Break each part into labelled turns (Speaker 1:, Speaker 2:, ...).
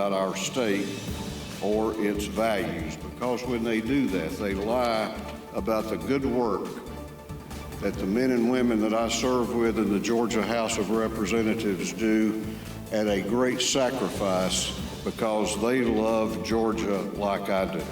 Speaker 1: about our state or its values, because when they do that, they lie about the good work that the men and women that I serve with in the Georgia House of Representatives do at a great sacrifice because they love Georgia like I do.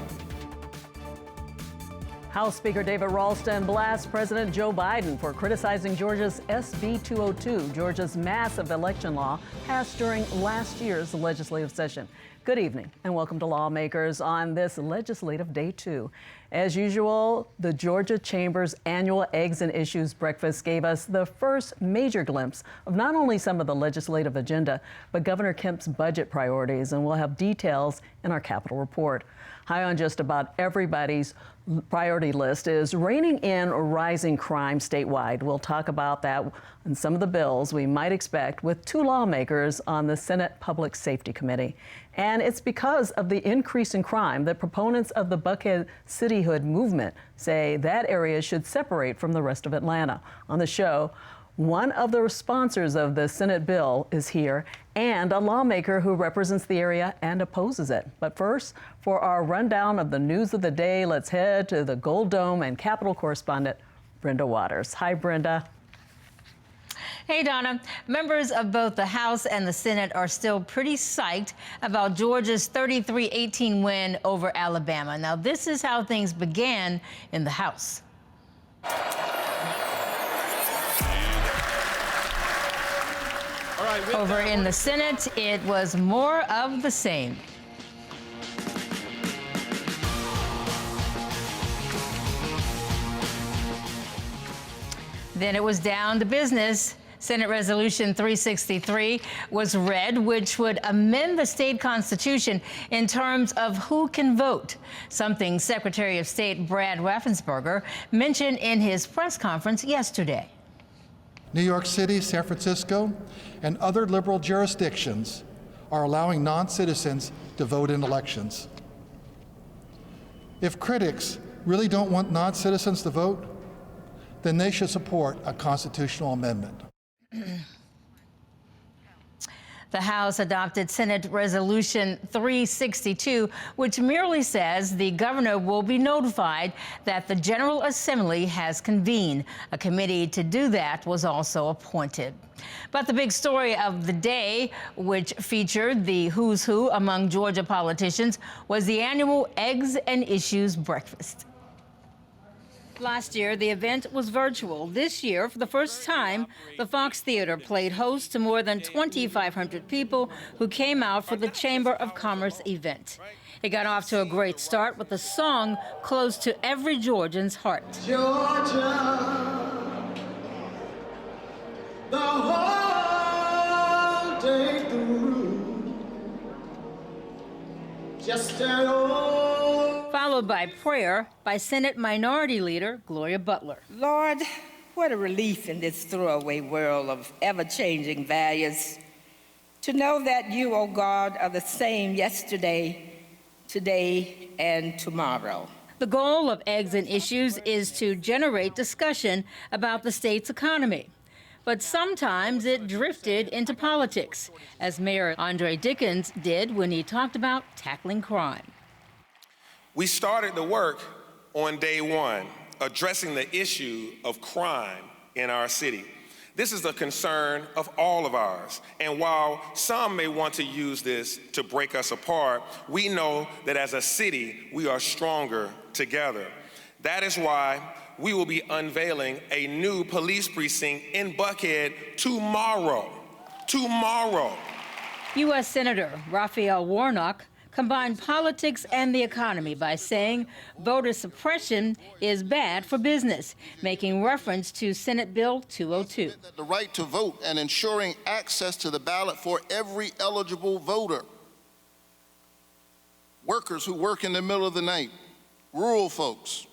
Speaker 2: House Speaker David Ralston blasts President Joe Biden for criticizing Georgia's SB 202, Georgia's massive election law passed during last year's legislative session. Good evening and welcome to Lawmakers on this legislative day 2. As usual, the Georgia Chamber's annual Eggs and Issues breakfast gave us the first major glimpse of not only some of the legislative agenda, but Governor Kemp's budget priorities, and we'll have details in our Capitol report. High on just about everybody's priority list is reining in rising crime statewide. We'll talk about that and some of the bills we might expect with 2 lawmakers on the Senate Public Safety Committee. And it's because of the increase in crime that proponents of the Buckhead cityhood movement say that area should separate from the rest of Atlanta. On the show, one of the sponsors of the Senate bill is here, and a lawmaker who represents the area and opposes it. But first, for our rundown of the news of the day, let's head to the Gold Dome and Capitol correspondent, Brenda Waters. Hi, Brenda.
Speaker 3: Hey, Donna. Members of both the House and the Senate are still pretty psyched about Georgia's 33-18 win over Alabama. Now, this is how things began in the House. Over in the Senate, it was more of the same. Then it was down to business. Senate Resolution 363 was read, which would amend the state constitution in terms of who can vote, something Secretary of State Brad Raffensperger mentioned in his press conference yesterday.
Speaker 4: New York City, San Francisco, and other liberal jurisdictions are allowing non-citizens to vote in elections. If critics really don't want non-citizens to vote, then they should support a constitutional amendment.
Speaker 3: The House adopted Senate Resolution 362, which merely says the governor will be notified that the General Assembly has convened. A committee to do that was also appointed. But the big story of the day, which featured the who's who among Georgia politicians, was the annual Eggs and Issues breakfast. Last year, the event was virtual. This year, for the first time, the Fox Theater played host to more than 2,500 people who came out for the Chamber of Commerce event. It got off to a great start with a song close to every Georgian's heart.
Speaker 5: Georgia, the whole day through, just an old.
Speaker 3: Followed by prayer by Senate Minority Leader Gloria Butler.
Speaker 6: Lord, what a relief in this throwaway world of ever-changing values to know that you, oh God, are the same yesterday, today, and tomorrow.
Speaker 3: The goal of Eggs and Issues is to generate discussion about the state's economy. But sometimes it drifted into politics, as Mayor Andre Dickens did when he talked about tackling crime.
Speaker 7: We started the work on day 1, addressing the issue of crime in our city. This is a concern of all of ours. And while some may want to use this to break us apart, we know that as a city, we are stronger together. That is why we will be unveiling a new police precinct in Buckhead tomorrow.
Speaker 3: U.S. Senator Raphael Warnock combined politics and the economy by saying voter suppression is bad for business, making reference to Senate Bill 202.
Speaker 8: The right to vote and ensuring access to the ballot for every eligible voter. Workers who work in the middle of the night, rural folks.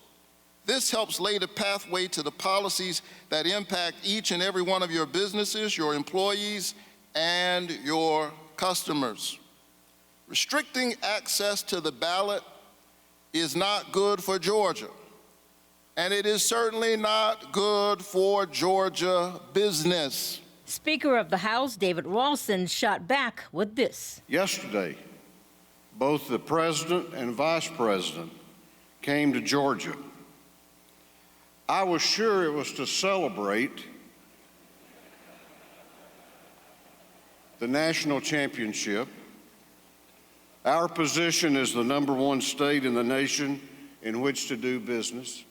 Speaker 8: This helps lay the pathway to the policies that impact each and every one of your businesses, your employees, and your customers. Restricting access to the ballot is not good for Georgia, and it is certainly not good for Georgia business.
Speaker 3: Speaker of the House David Ralston shot back with this.
Speaker 1: Yesterday, both the president and vice president came to Georgia. I was sure it was to celebrate the national championship, our position as the #1 state in the nation in which to do business,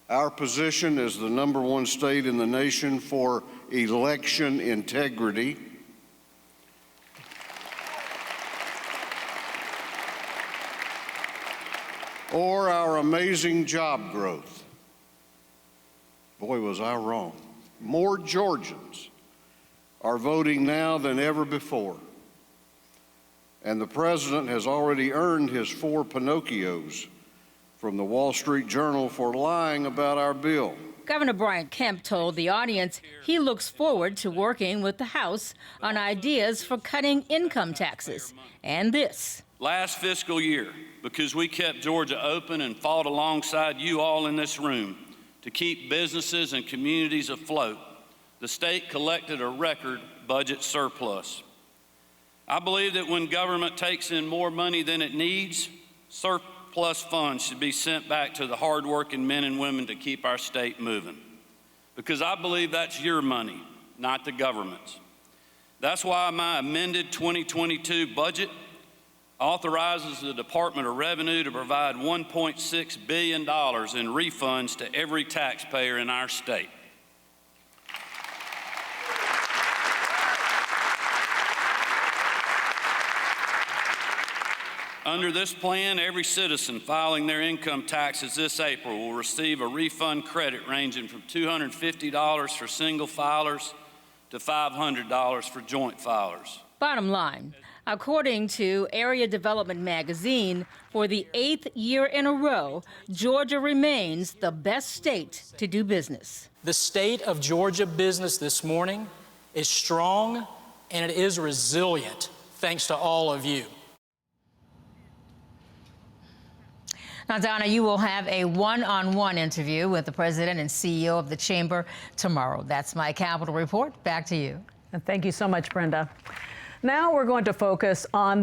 Speaker 1: our position as the #1 state in the nation for election integrity, or our amazing job growth. Boy, was I wrong. More Georgians are voting now than ever before. And the president has already earned his 4 Pinocchios from the Wall Street Journal for lying about our bill.
Speaker 3: Governor Brian Kemp told the audience he looks forward to working with the House on ideas for cutting income taxes. And this.
Speaker 9: Last fiscal year, because we kept Georgia open and fought alongside you all in this room to keep businesses and communities afloat, the state collected a record budget surplus. I believe that when government takes in more money than it needs, surplus funds should be sent back to the hardworking men and women to keep our state moving. Because I believe that's your money, not the government's. That's why my amended 2022 budget authorizes the Department of Revenue to provide $1.6 billion in refunds to every taxpayer in our state. Under this plan, every citizen filing their income taxes this April will receive a refund credit ranging from $250 for single filers to $500 for joint filers.
Speaker 3: Bottom line, according to Area Development Magazine, for the 8th year in a row, Georgia remains the best state to do business.
Speaker 10: The state of Georgia business this morning is strong and it is resilient, thanks to all of you.
Speaker 3: Now, Donna, you will have a one-on-one interview with the president and CEO of the chamber tomorrow. That's my Capitol Report. Back to you.
Speaker 2: And thank you so much, Brenda. Now we're going to focus on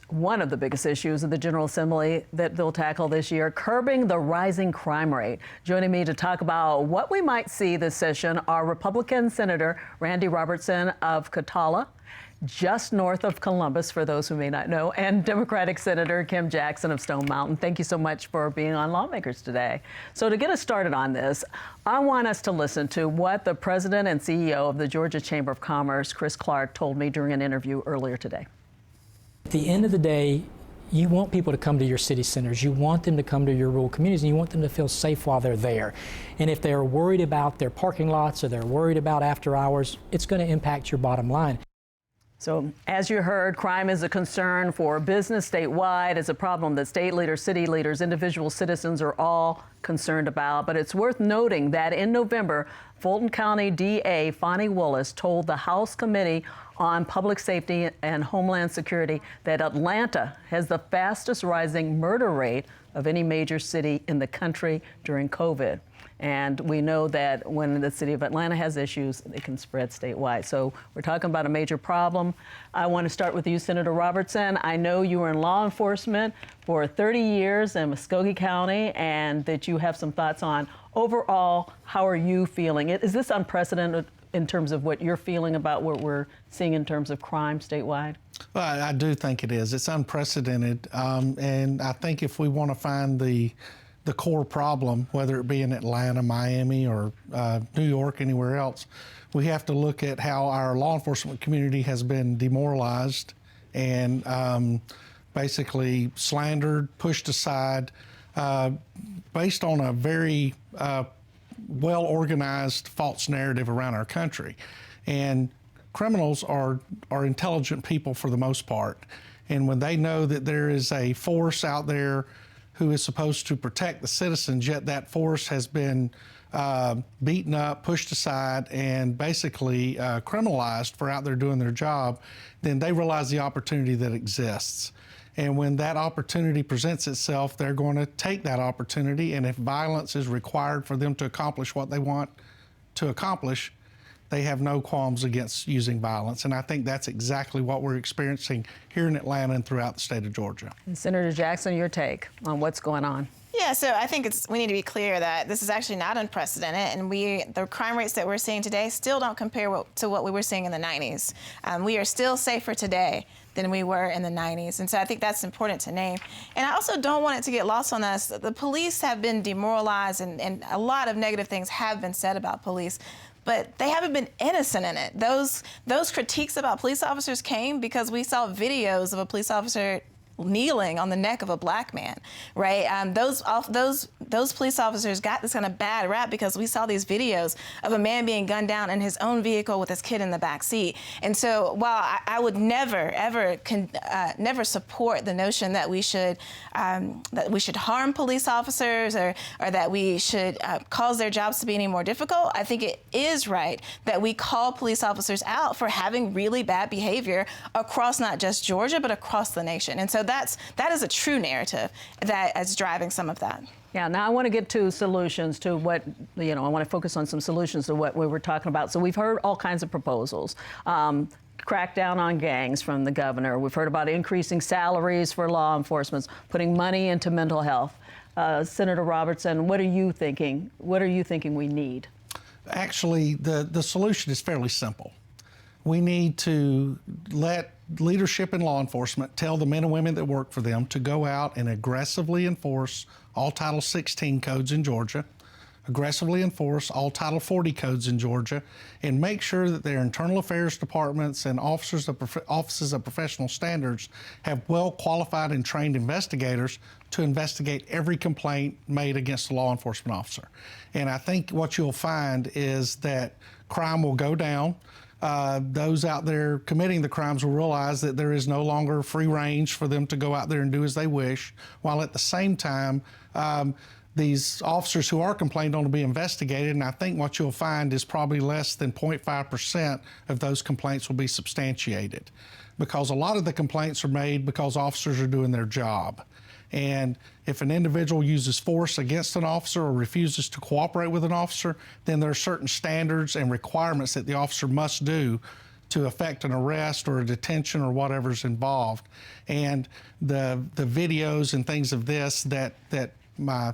Speaker 2: one of the biggest issues of the General Assembly that they'll tackle this year, curbing the rising crime rate. Joining me to talk about what we might see this session are Republican Senator Randy Robertson of Catala, just north of Columbus, for those who may not know, and Democratic Senator Kim Jackson of Stone Mountain. Thank you so much for being on Lawmakers today. So to get us started on this, I want us to listen to what the president and CEO of the Georgia Chamber of Commerce, Chris Clark, told me during an interview earlier today.
Speaker 10: At the end of the day, you want people to come to your city centers. You want them to come to your rural communities, and you want them to feel safe while they're there. And if they're worried about their parking lots or they're worried about after hours, it's going to impact your bottom line.
Speaker 2: So, as you heard, crime is a concern for business statewide. It's a problem that state leaders, city leaders, individual citizens are all concerned about. But it's worth noting that in November, Fulton County DA Fonnie Willis told the House Committee on Public Safety and Homeland Security that Atlanta has the fastest rising murder rate of any major city in the country during COVID. And we know that when the city of Atlanta has issues, they can spread statewide. So we're talking about a major problem. I want to start with you, Senator Robertson. I know you were in law enforcement for 30 years in Muskogee County, and that you have some thoughts on overall, how are you feeling? Is this unprecedented in terms of what you're feeling about what we're seeing in terms of crime statewide?
Speaker 11: Well, I do think it is. It's unprecedented. And I think if we want to find the core problem, whether it be in Atlanta, Miami, or New York, anywhere else, we have to look at how our law enforcement community has been demoralized and basically slandered, pushed aside, based on a very well-organized false narrative around our country. And criminals are intelligent people for the most part. And when they know that there is a force out there who is supposed to protect the citizens, yet that force has been beaten up, pushed aside, and basically criminalized for out there doing their job, then they realize the opportunity that exists. And when that opportunity presents itself, they're going to take that opportunity, and if violence is required for them to accomplish what they want to accomplish, they have no qualms against using violence. And I think that's exactly what we're experiencing here in Atlanta and throughout the state of Georgia.
Speaker 2: And Senator Jackson, your take on what's going on?
Speaker 12: Yeah, so I think we need to be clear that this is actually not unprecedented, and the crime rates that we're seeing today still don't compare to what we were seeing in the 90s. We are still safer today than we were in the 90s, and so I think that's important to name. And I also don't want it to get lost on us. The police have been demoralized, and a lot of negative things have been said about police, but they haven't been innocent in it. Those critiques about police officers came because we saw videos of a police officer kneeling on the neck of a black man, right? Those police officers got this kind of bad rap because we saw these videos of a man being gunned down in his own vehicle with his kid in the back seat. And so while I would never, ever, never support the notion that we should harm police officers or that we should cause their jobs to be any more difficult, I think it is right that we call police officers out for having really bad behavior across not just Georgia, but across the nation. And so that is a true narrative that is driving some of that.
Speaker 2: Yeah, now I want to get to solutions to what, I want to focus on some solutions to what we were talking about. So we've heard all kinds of proposals. Crackdown on gangs from the governor. We've heard about increasing salaries for law enforcement, putting money into mental health. Senator Robertson, what are you thinking? What are you thinking we need?
Speaker 11: Actually, the solution is fairly simple. We need to let leadership in law enforcement tell the men and women that work for them to go out and aggressively enforce all Title 16 codes in Georgia, aggressively enforce all Title 40 codes in Georgia, and make sure that their internal affairs departments and offices of professional standards have well-qualified and trained investigators to investigate every complaint made against a law enforcement officer. And I think what you'll find is that crime will go down. Those out there committing the crimes will realize that there is no longer free range for them to go out there and do as they wish, while at the same time, these officers who are complained on will be investigated, and I think what you'll find is probably less than 0.5% of those complaints will be substantiated, because a lot of the complaints are made because officers are doing their job. And if an individual uses force against an officer or refuses to cooperate with an officer, then there are certain standards and requirements that the officer must do to effect an arrest or a detention or whatever's involved. And the videos and things of this that my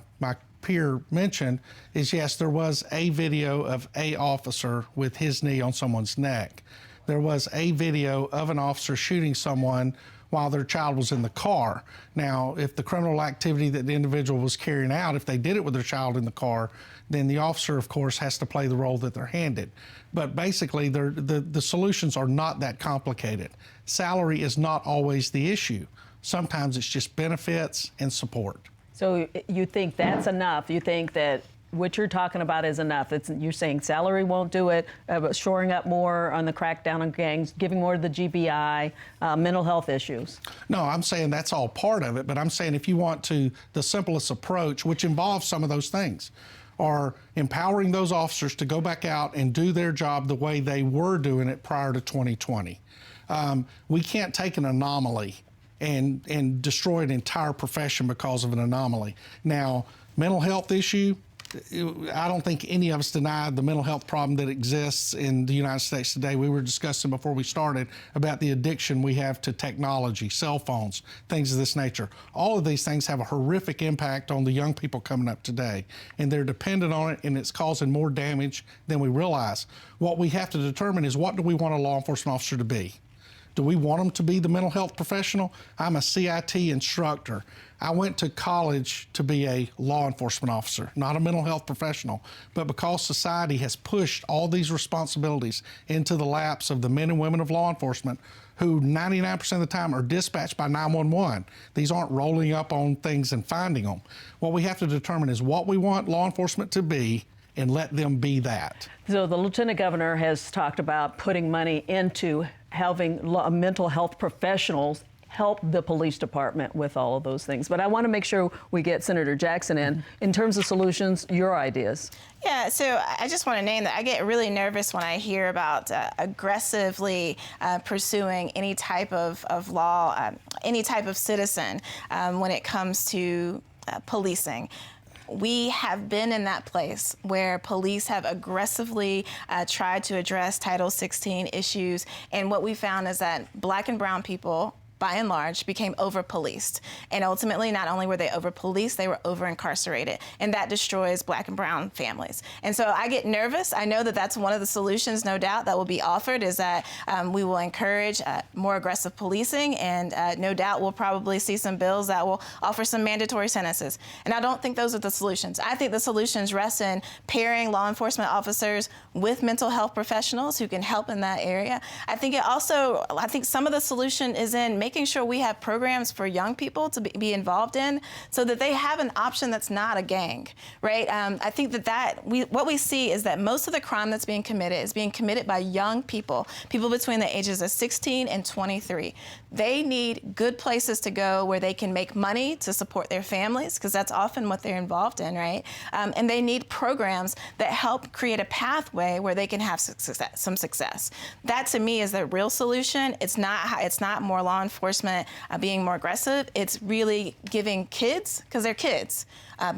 Speaker 11: peer mentioned is, yes, there was a video of a officer with his knee on someone's neck. There was a video of an officer shooting someone while their child was in the car. Now, if the criminal activity that the individual was carrying out, if they did it with their child in the car, then the officer, of course, has to play the role that they're handed. But basically, the solutions are not that complicated. Salary is not always the issue. Sometimes it's just benefits and support.
Speaker 2: So you think that's enough? You think that what you're talking about is enough? You're saying salary won't do it, shoring up more on the crackdown on gangs, giving more to the GBI, mental health issues?
Speaker 11: No, I'm saying that's all part of it, but I'm saying if you want to, the simplest approach, which involves some of those things, are empowering those officers to go back out and do their job the way they were doing it prior to 2020. We can't take an anomaly and destroy an entire profession because of an anomaly. Now, mental health issue, I don't think any of us deny the mental health problem that exists in the United States today. We were discussing before we started about the addiction we have to technology, cell phones, things of this nature. All of these things have a horrific impact on the young people coming up today, and they're dependent on it, and it's causing more damage than we realize. What we have to determine is, what do we want a law enforcement officer to be? Do we want them to be the mental health professional? I'm a CIT instructor. I went to college to be a law enforcement officer, not a mental health professional. But because society has pushed all these responsibilities into the laps of the men and women of law enforcement, who 99% of the time are dispatched by 911. These aren't rolling up on things and finding them. What we have to determine is what we want law enforcement to be, and let them be that.
Speaker 2: So the Lieutenant Governor has talked about putting money into having mental health professionals help the police department with all of those things. But I want to make sure we get Senator Jackson in. In terms of solutions, your ideas.
Speaker 12: Yeah, so I just want to name that I get really nervous when I hear about aggressively pursuing any type of law, any type of citizen when it comes to policing. We have been in that place where police have aggressively tried to address Title 16 issues, and what we found is that Black and brown people, by and large, became over-policed. And ultimately, not only were they over-policed, they were over-incarcerated. And that destroys Black and brown families. And so I get nervous. I know that that's one of the solutions, no doubt, that will be offered, is that we will encourage more aggressive policing, and no doubt we'll probably see some bills that will offer some mandatory sentences. And I don't think those are the solutions. I think the solutions rest in pairing law enforcement officers with mental health professionals who can help in that area. I think some of the solution is in making sure we have programs for young people to be involved in, so that they have an option that's not a gang, right? I think what we see is that most of the crime that's being committed is being committed by young people between the ages of 16 and 23. They need good places to go where they can make money to support their families, because that's often what they're involved in, right? And they need programs that help create a pathway where they can have some success. That, to me, is the real solution. It's not more law enforcement being more aggressive. It's really giving kids, because they're kids,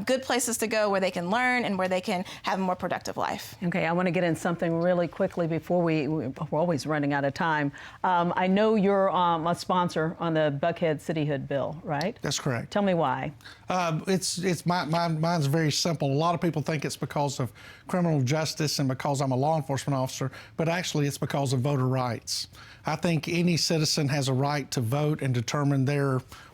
Speaker 12: good places to go where they can learn and where they can have a more productive life.
Speaker 2: Okay, I want to get in something really quickly before we're always running out of time. I know you're a sponsor on the Buckhead cityhood bill, right?
Speaker 11: That's correct.
Speaker 2: Tell me why.
Speaker 11: Mine's very simple. A lot of people think it's because of criminal justice and because I'm a law enforcement officer, but actually it's because of voter rights. I think any citizen has a right to vote and determine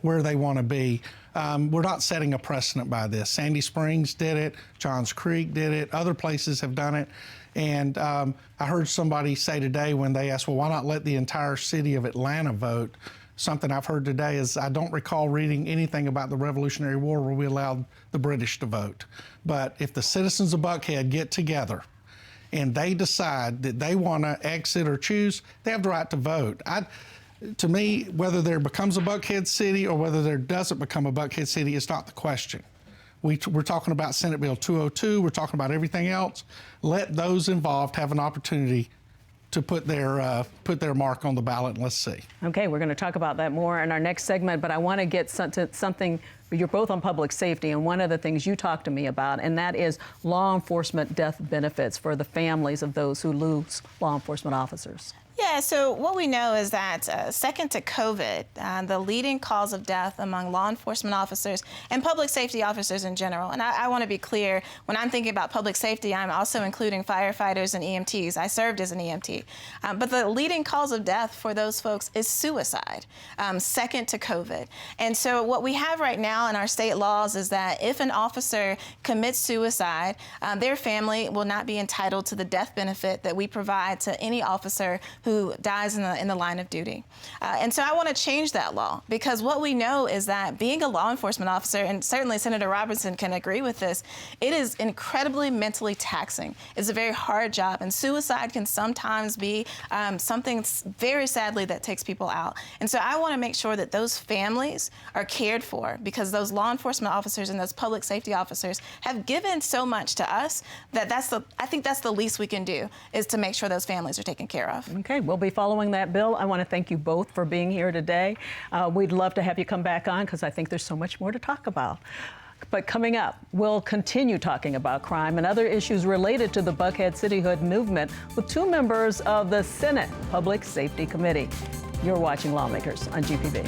Speaker 11: where they want to be. We're not setting a precedent by this. Sandy Springs did it, Johns Creek did it, other places have done it. And I heard somebody say today when they asked, well, why not let the entire city of Atlanta vote? Something I've heard today is I don't recall reading anything about the Revolutionary War where we allowed the British to vote. But if the citizens of Buckhead get together and they decide that they want to exit or choose, they have the right to vote. To me, whether there becomes a Buckhead city or whether there doesn't become a Buckhead city is not the question. We're talking about Senate Bill 202. We're talking about everything else. Let those involved have an opportunity to put their mark on the ballot, and let's see.
Speaker 2: Okay, we're going to talk about that more in our next segment, but I want to get something. You're both on public safety, and one of the things you talked to me about, and that is law enforcement death benefits for the families of those who lose law enforcement officers.
Speaker 12: Yeah, so what we know is that second to COVID, the leading cause of death among law enforcement officers and public safety officers in general, and I want to be clear, when I'm thinking about public safety, I'm also including firefighters and EMTs. I served as an EMT. But the leading cause of death for those folks is suicide, second to COVID. And so what we have right now in our state laws is that if an officer commits suicide, their family will not be entitled to the death benefit that we provide to any officer who dies in the line of duty. And so I want to change that law, because what we know is that being a law enforcement officer, and certainly Senator Robinson can agree with this, it is incredibly mentally taxing. It's a very hard job, and suicide can sometimes be something very sadly that takes people out. And so I want to make sure that those families are cared for, because those law enforcement officers and those public safety officers have given so much to us that I think that's the least we can do, is to make sure those families are taken care of.
Speaker 2: Okay, we'll be following that bill. I want to thank you both for being here today. We'd love to have you come back on, because I think there's so much more to talk about. But coming up, we'll continue talking about crime and other issues related to the Buckhead cityhood movement with two members of the Senate Public Safety Committee. You're watching Lawmakers on GPB.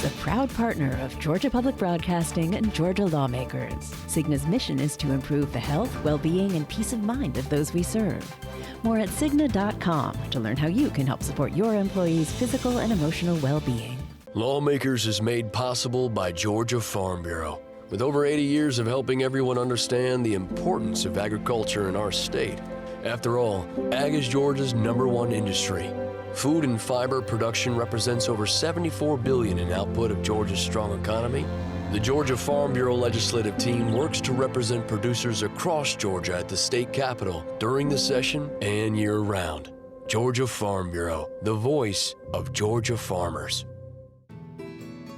Speaker 13: A proud partner of Georgia Public Broadcasting and Georgia Lawmakers. Cigna's mission is to improve the health, well-being, and peace of mind of those we serve. More at Cigna.com to learn how you can help support your employees' physical and emotional well-being.
Speaker 14: Lawmakers is made possible by Georgia Farm Bureau. With over 80 years of helping everyone understand the importance of agriculture in our state. After all, ag is Georgia's #1 industry. Food and fiber production represents over $74 billion in output of Georgia's strong economy. The Georgia Farm Bureau legislative team works to represent producers across Georgia at the state capitol during the session and year-round. Georgia Farm Bureau, the voice of Georgia farmers.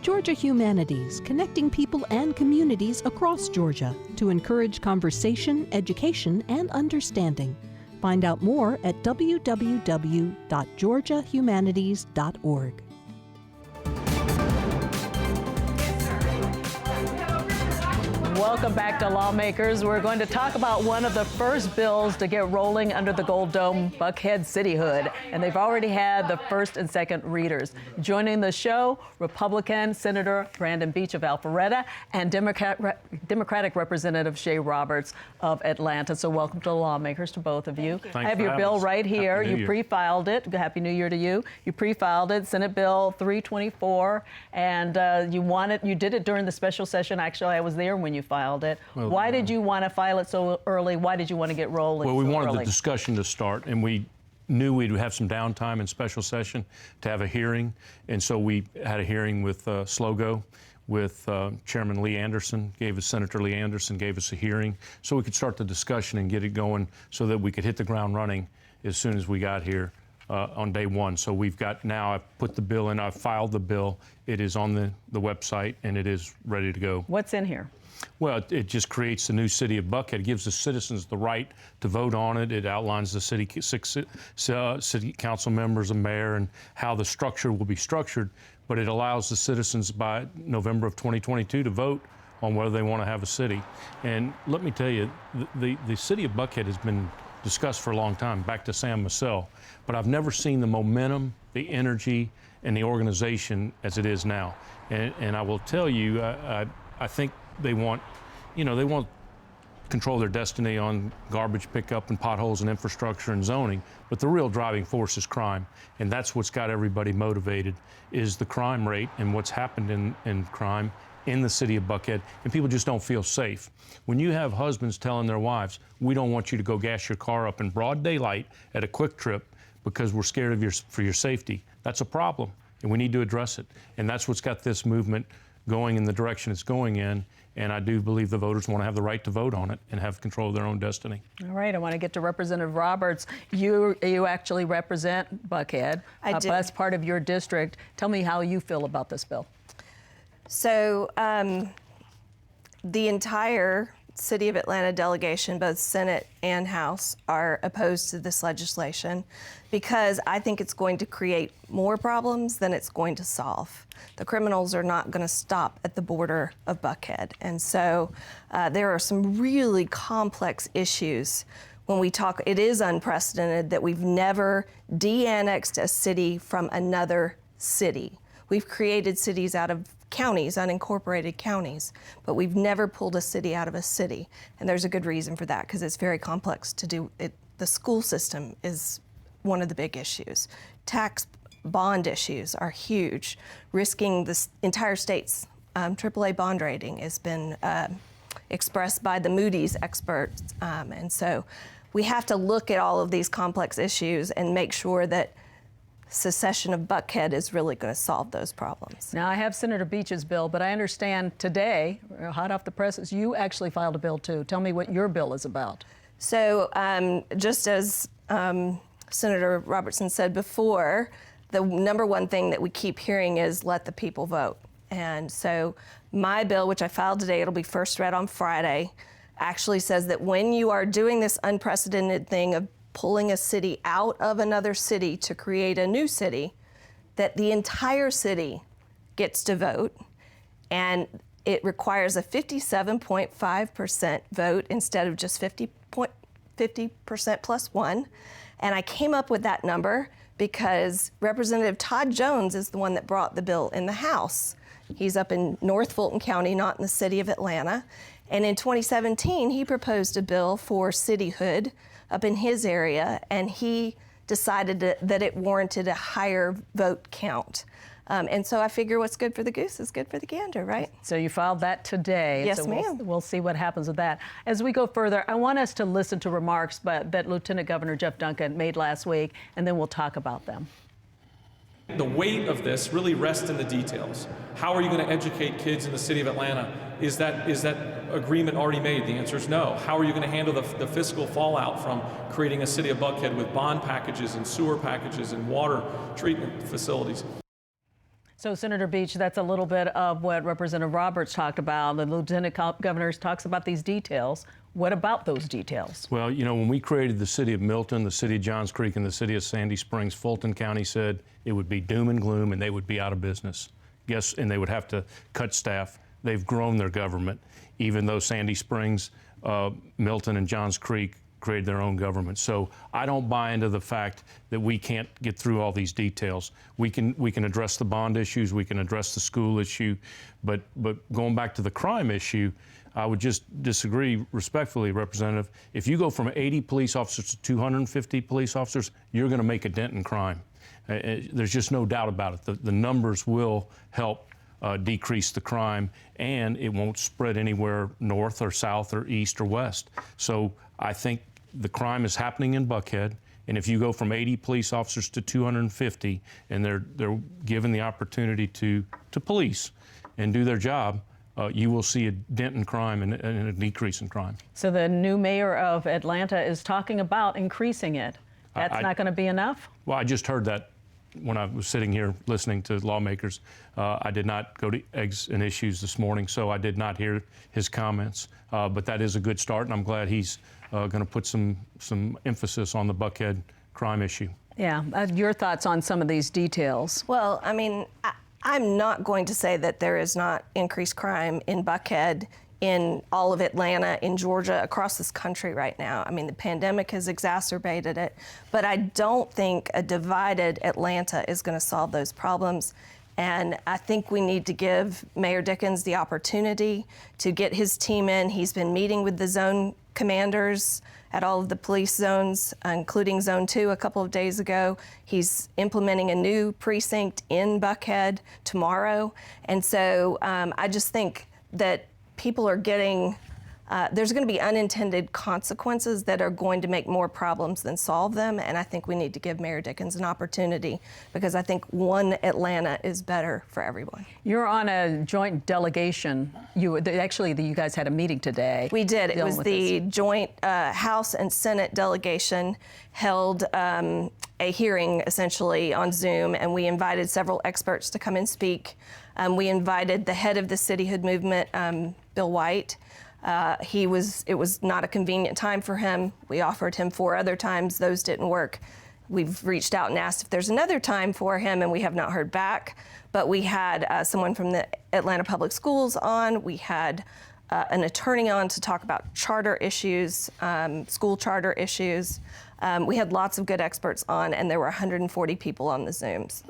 Speaker 15: Georgia Humanities, connecting people and communities across Georgia to encourage conversation, education, and understanding. Find out more at www.georgiahumanities.org.
Speaker 2: Welcome back to Lawmakers. We're going to talk about one of the first bills to get rolling under the Gold Dome, Buckhead cityhood, and they've already had the first and second readers. Joining the show, Republican Senator Brandon Beach of Alpharetta and Democratic Representative Shay Roberts of Atlanta. So welcome to Lawmakers to both of you. I have your bill right here. You pre-filed it. Happy New Year to you. You pre-filed it, Senate Bill 324, and you did it during the special session. Actually, I was there when you filed it. Well, why did you want to file it so early? Why did you want to get rolling
Speaker 16: Well, we wanted
Speaker 2: early?
Speaker 16: the discussion to start, and we knew we'd have some downtime in special session to have a hearing, and so we had a hearing with SLOGO, with Chairman Lee Anderson, Senator Lee Anderson gave us a hearing so we could start the discussion and get it going so that we could hit the ground running as soon as we got here on day one. So we've got now, I've put the bill in, I've filed the bill, it is on the website, and it is ready to go.
Speaker 2: What's in here?
Speaker 16: Well, it just creates the new city of Buckhead. It gives the citizens the right to vote on it. It outlines the city council members, a mayor, and how the structure will be structured. But it allows the citizens by November of 2022 to vote on whether they want to have a city. And let me tell you, the city of Buckhead has been discussed for a long time, back to Sam Massell. But I've never seen the momentum, the energy, and the organization as it is now. And I will tell you, I think they want control their destiny on garbage pickup and potholes and infrastructure and zoning, but the real driving force is crime, and that's what's got everybody motivated, is the crime rate and what's happened in crime in the city of Buckhead, and people just don't feel safe. When you have husbands telling their wives, we don't want you to go gas your car up in broad daylight at a quick trip because we're scared of for your safety, that's a problem, and we need to address it. And that's what's got this movement going in the direction it's going in. And I do believe the voters want to have the right to vote on it and have control of their own destiny.
Speaker 2: All right, I want to get to Representative Roberts. You actually represent Buckhead.
Speaker 17: I do.
Speaker 2: That's part of your district. Tell me how you feel about this bill.
Speaker 17: So the entire City of Atlanta delegation, both Senate and House, are opposed to this legislation because I think it's going to create more problems than it's going to solve. The criminals are not going to stop at the border of Buckhead. And so there are some really complex issues when we talk. It is unprecedented that we've never de-annexed a city from another city. We've created cities out of counties, unincorporated counties, but we've never pulled a city out of a city. And there's a good reason for that, because it's very complex to do it. The school system is one of the big issues. Tax bond issues are huge. Risking the entire state's AAA bond rating has been expressed by the Moody's experts. And so we have to look at all of these complex issues and make sure that secession of Buckhead is really going to solve those problems.
Speaker 2: Now, I have Senator Beach's bill, but I understand today, hot off the presses, you actually filed a bill too. Tell me what your bill is about.
Speaker 17: So just as Senator Robertson said before, the number one thing that we keep hearing is let the people vote. And so my bill, which I filed today, it'll be first read on Friday, actually says that when you are doing this unprecedented thing of pulling a city out of another city to create a new city, that the entire city gets to vote, and it requires a 57.5% vote instead of just 50% plus one. And I came up with that number because Representative Todd Jones is the one that brought the bill in the House. He's up in North Fulton County, not in the city of Atlanta. And in 2017, he proposed a bill for cityhood up in his area, and he decided that it warranted a higher vote count. And so I figure what's good for the goose is good for the gander, right?
Speaker 2: So you filed that today.
Speaker 17: Yes,
Speaker 2: so
Speaker 17: ma'am.
Speaker 2: We'll see what happens with that. As we go further, I want us to listen to remarks that Lieutenant Governor Jeff Duncan made last week, and then we'll talk about them.
Speaker 18: The weight of this really rests in the details. How are you going to educate kids in the city of Atlanta? Is that agreement already made? The answer is no. How are you going to handle the fiscal fallout from creating a city of Buckhead with bond packages and sewer packages and water treatment facilities?
Speaker 2: So, Senator Beach, that's a little bit of what Representative Roberts talked about. The Lieutenant Governor talks about these details. What about those details?
Speaker 16: Well, you know, when we created the city of Milton, the city of Johns Creek, and the city of Sandy Springs, Fulton County said it would be doom and gloom and they would be out of business. And they would have to cut staff. they've grown their government, even though Sandy Springs, Milton, and Johns Creek created their own government. So I don't buy into the fact that we can't get through all these details. We can address the bond issues, we can address the school issue, but going back to the crime issue, I would just disagree respectfully, Representative. If you go from 80 police officers to 250 police officers, you're going to make a dent in crime. There's just no doubt about it. The numbers will help decrease the crime, and it won't spread anywhere north or south or east or west. So I think the crime is happening in Buckhead, and if you go from 80 police officers to 250, and they're given the opportunity to police and do their job, you will see a dent in crime and a decrease in crime.
Speaker 2: So the new mayor of Atlanta is talking about increasing it. That's not going to be enough?
Speaker 16: Well, I just heard that when I was sitting here listening to lawmakers. I did not go to Eggs and Issues this morning, so I did not hear his comments. But that is a good start, and I'm glad he's going to put some emphasis on the Buckhead crime issue.
Speaker 2: Yeah, your thoughts on some of these details?
Speaker 17: Well, I mean, I'm not going to say that there is not increased crime in Buckhead, in all of Atlanta, in Georgia, across this country right now. I mean, the pandemic has exacerbated it, but I don't think a divided Atlanta is going to solve those problems. And I think we need to give Mayor Dickens the opportunity to get his team in. He's been meeting with the zone commanders at all of the police zones, including Zone 2 a couple of days ago. He's implementing a new precinct in Buckhead tomorrow. And so I just think that people are getting, there's going to be unintended consequences that are going to make more problems than solve them. And I think we need to give Mayor Dickens an opportunity, because I think one Atlanta is better for everyone.
Speaker 2: You're on a joint delegation. You guys had a meeting today.
Speaker 17: We did. It was the joint House and Senate delegation held a hearing essentially on Zoom, and we invited several experts to come and speak. We invited the head of the cityhood movement, Bill White. It was not a convenient time for him. We offered him 4 other times. Those didn't work. We've reached out and asked if there's another time for him, and we have not heard back. But we had someone from the Atlanta Public Schools on. We had an attorney on to talk about charter issues, school charter issues. We had lots of good experts on, and there were 140 people on the Zooms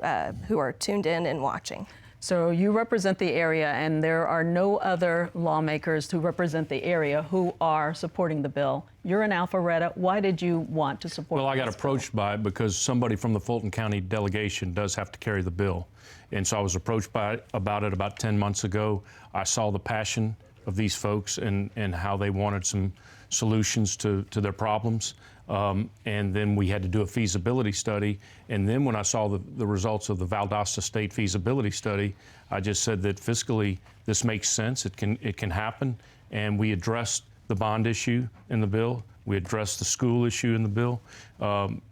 Speaker 17: who are tuned in and watching.
Speaker 2: So you represent the area, and there are no other lawmakers who represent the area who are supporting the bill. You're in Alpharetta. Why did you want to support
Speaker 16: Well, I got approached by it because somebody from the Fulton County delegation does have to carry the bill. And so I was approached about it about 10 months ago. I saw the passion of these folks and how they wanted some solutions to their problems. And then we had to do a feasibility study. And then when I saw the results of the Valdosta State feasibility study, I just said that fiscally this makes sense. It can happen. And we addressed the bond issue in the bill. We addressed the school issue in the bill.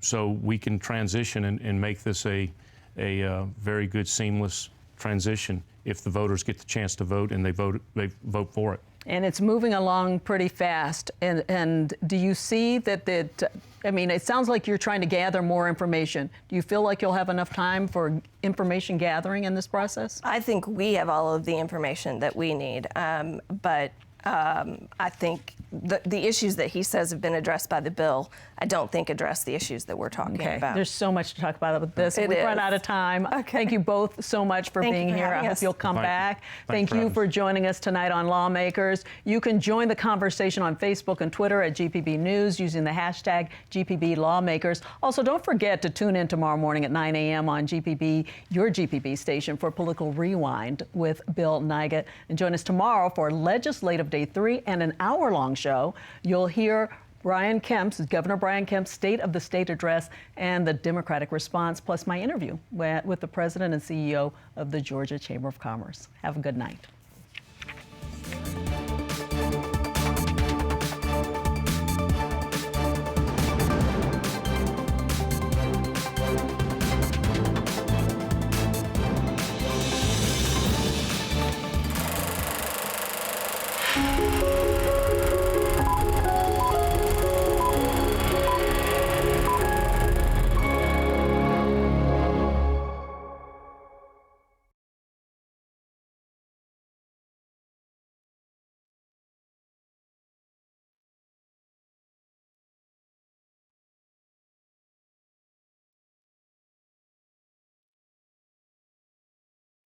Speaker 16: So we can transition and make this a very good, seamless transition if the voters get the chance to vote and they vote for it.
Speaker 2: And it's moving along pretty fast. And do you see that I mean, it sounds like you're trying to gather more information. Do you feel like you'll have enough time for information gathering in this process?
Speaker 17: I think we have all of the information that we need. But I think the issues that he says have been addressed by the bill, I don't think address the issues that we're talking about.
Speaker 2: There's so much to talk about with this. We've run out of time. Okay. Thank you both so much for being here. I hope you'll come back. Thank you for joining us tonight on Lawmakers. You can join the conversation on Facebook and Twitter at GPB News using the hashtag GPB Lawmakers. Also, don't forget to tune in tomorrow morning at 9 a.m. on GPB, your GPB station, for Political Rewind with Bill Nigut. And join us tomorrow for Legislative Day 3 and an hour-long show. You'll hear Governor Brian Kemp's State of the State address and the Democratic response, plus my interview with the President and CEO of the Georgia Chamber of Commerce. Have a good night.